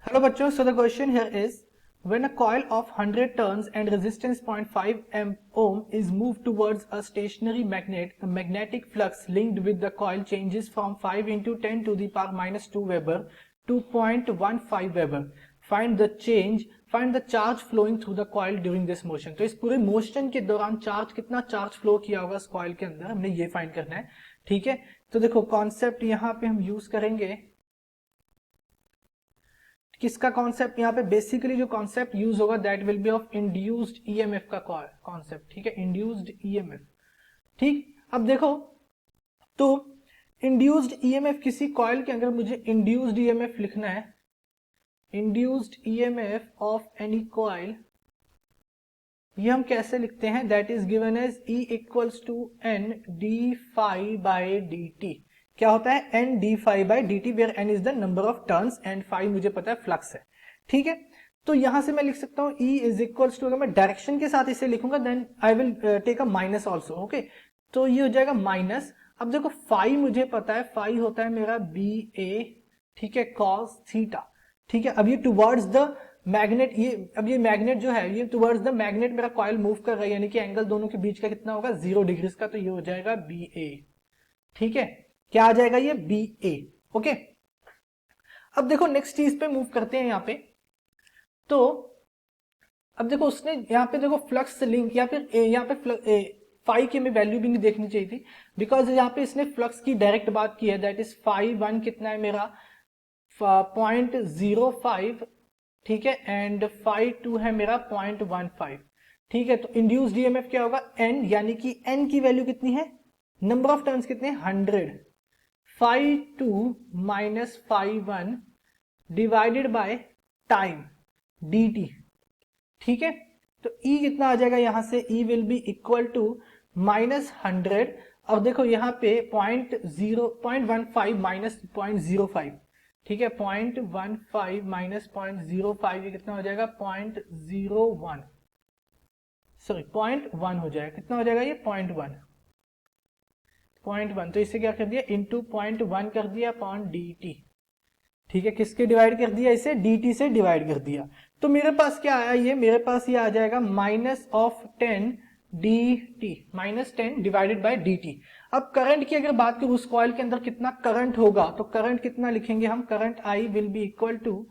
Hello बच्चों, so the question here is when a coil of 100 turns and resistance 0.5 ohm is moved towards a stationary magnet, the magnetic flux linked with the coil changes from 5 into 10 to the power minus 2 Weber to 0.15 Weber. Find the charge flowing through the coil during this motion. तो इस पूरे motion के दौरान कितना charge flow किया होगा इस coil के अंदर, हमने ये फाइंड करना है. ठीक है, तो देखो कॉन्सेप्ट यहाँ पे हम यूज करेंगे किसका कॉन्सेप्ट. यहाँ पे बेसिकली जो कॉन्सेप्ट यूज होगा that will be of induced EMF का कॉन्सेप्ट. ठीक है, इंड्यूस्ड ईएमएफ. ठीक, अब देखो तो इंड्यूस्ड ईएमएफ किसी कॉइल के अंदर मुझे इंड्यूस्ड ईएमएफ लिखना है. Induced EMF of any coil, ये हम कैसे लिखते हैं, that is given as E equals to N d phi by d t. क्या होता है, N d phi by d t, where N is the number of turns and phi मुझे पता है फ्लक्स है. ठीक है, तो यहां से मैं लिख सकता हूं E इज इक्वल्स टू, अगर मैं डायरेक्शन के साथ इसे लिखूंगा then I will take a minus also. Okay, तो ये हो जाएगा माइनस. अब देखो फाई मुझे पता है, फाई होता है मेरा बी ए, ठीक है, कॉस थीटा. ठीक है, अब ये टुवर्ड्स द मैग्नेट, अब ये मैग्नेट जो है ये टुवर्ड्स द मैग्नेट मेरा कॉइल मूव कर रहा है, यानी कि एंगल दोनों के बीच का कितना होगा, 0 डिग्री का, तो ये हो जाएगा बी ए. ठीक है, क्या आ जाएगा ये बी ए. ओके, अब देखो नेक्स्ट चीज पे मूव करते हैं यहाँ पे. तो अब देखो उसने यहाँ पे देखो फ्लक्स लिंक, या फिर यहाँ पे फाई की हमें वैल्यू भी नहीं देखनी चाहिए थी, बिकॉज यहाँ पे इसने फ्लक्स की डायरेक्ट बात की है. दैट इज फाई वन कितना है मेरा 0.05. ठीक है, एंड फाई टू है मेरा 0.15. ठीक है, तो इंड्यूस्ड ईएमएफ क्या होगा, एन, यानी कि एन की वैल्यू कितनी है, नंबर ऑफ टर्न्स कितने, 100. Phi two minus phi one divided by time d t. ठीक है, तो E कितना आ जाएगा यहां से, E will be equal to minus 100. और देखो यहाँ पे 0.15 माइनस 0.05. ठीक है, 0.15 माइनस 0.05, ये कितना हो जाएगा 0.01, सॉरी 0.1 हो जाएगा. कितना हो जाएगा ये 0.1. तो इसे क्या कर दिया, इंटू 0.1 कर दिया अपॉन डी टी. ठीक है, किसके डिवाइड कर दिया, इसे डी टी से डिवाइड कर दिया. तो मेरे पास क्या आया, ये मेरे पास ये आ जाएगा minus of 10 D T, minus 10 divided by D T. अब करंट की अगर बात करूं उस कॉइल के अंदर कितना करंट होगा, तो करंट कितना लिखेंगे हम, current I will be equal to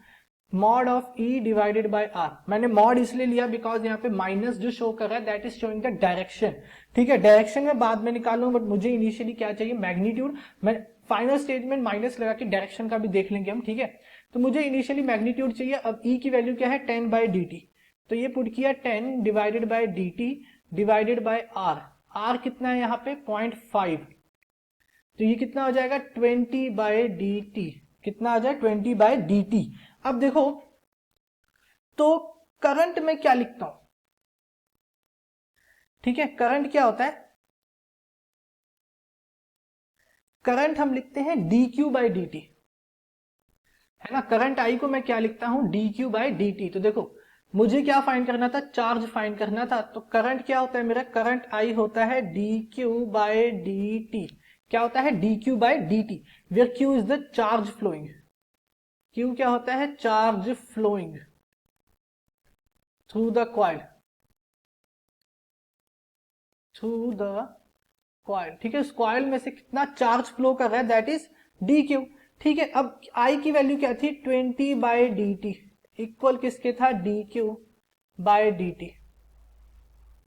mod of E divided by R. मैंने मॉड इसलिए लिया बिकॉज यहाँ पे माइनस जो शो कर रहा है that is showing the direction. ठीक है, डायरेक्शन में बाद में निकालूंगा, बट मुझे इनिशियली क्या चाहिए, मैग्नीट्यूड. मैं फाइनल स्टेज में माइनस लगा के डायरेक्शन का भी देख लेंगे हम. ठीक है, तो मुझे इनिशियली मैग्नीट्यूड चाहिए. अब E की वैल्यू क्या है, 10 बाई डी टी, तो ये पुट किया 10 divided by D T divided by R. R कितना है यहाँ पे 0.5, तो ये कितना हो जाएगा 20 बाय डी टी. कितना आ जाए 20 बाय डी टी. अब देखो तो करंट में क्या लिखता हूं, ठीक है, करंट क्या होता है, करंट हम लिखते हैं D q by d T, है ना. करंट आई को मैं क्या लिखता हूं, D q by d T. तो देखो मुझे क्या फाइंड करना था, चार्ज फाइंड करना था. तो करंट क्या होता है मेरा, करंट आई होता है d q by d t. क्या होता है, d q by d t, where q is the charge flowing. Q क्या होता है, charge flowing through the coil, ठीक है, उस कॉइल में से कितना चार्ज फ्लो कर रहा है दैट इज डी क्यू. ठीक है, अब आई की वैल्यू क्या थी, 20 बाई डी टी इक्वल किसके था, D q by d T,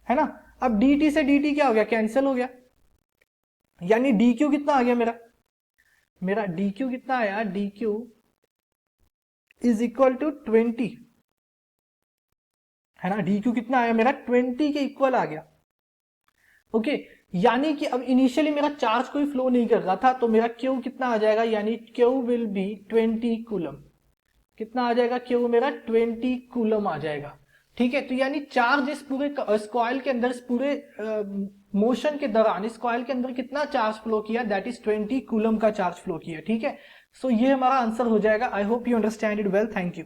है ना. अब डी टी से डी टी क्या हो गया, कैंसिल हो गया, यानी डी क्यू कितना आ गया मेरा डी क्यू कितना आया, d q is equal to 20, है ना. डी क्यू कितना आया मेरा, 20 के इक्वल आ गया. ओके, यानी कि अब इनिशियली मेरा चार्ज कोई फ्लो नहीं कर रहा था, तो मेरा क्यू कितना आ जाएगा, यानी क्यू विल बी 20 कूलम. कितना आ जाएगा क्यू मेरा, 20 कूलम आ जाएगा. ठीक है, तो यानी चार्ज इस पूरे कॉइल के अंदर, इस पूरे मोशन के दौरान इस कॉइल के अंदर कितना चार्ज फ्लो किया, दैट इज 20 कूलम का चार्ज फ्लो किया. ठीक है, सो ये हमारा आंसर हो जाएगा. I hope you understand it well. Thank you.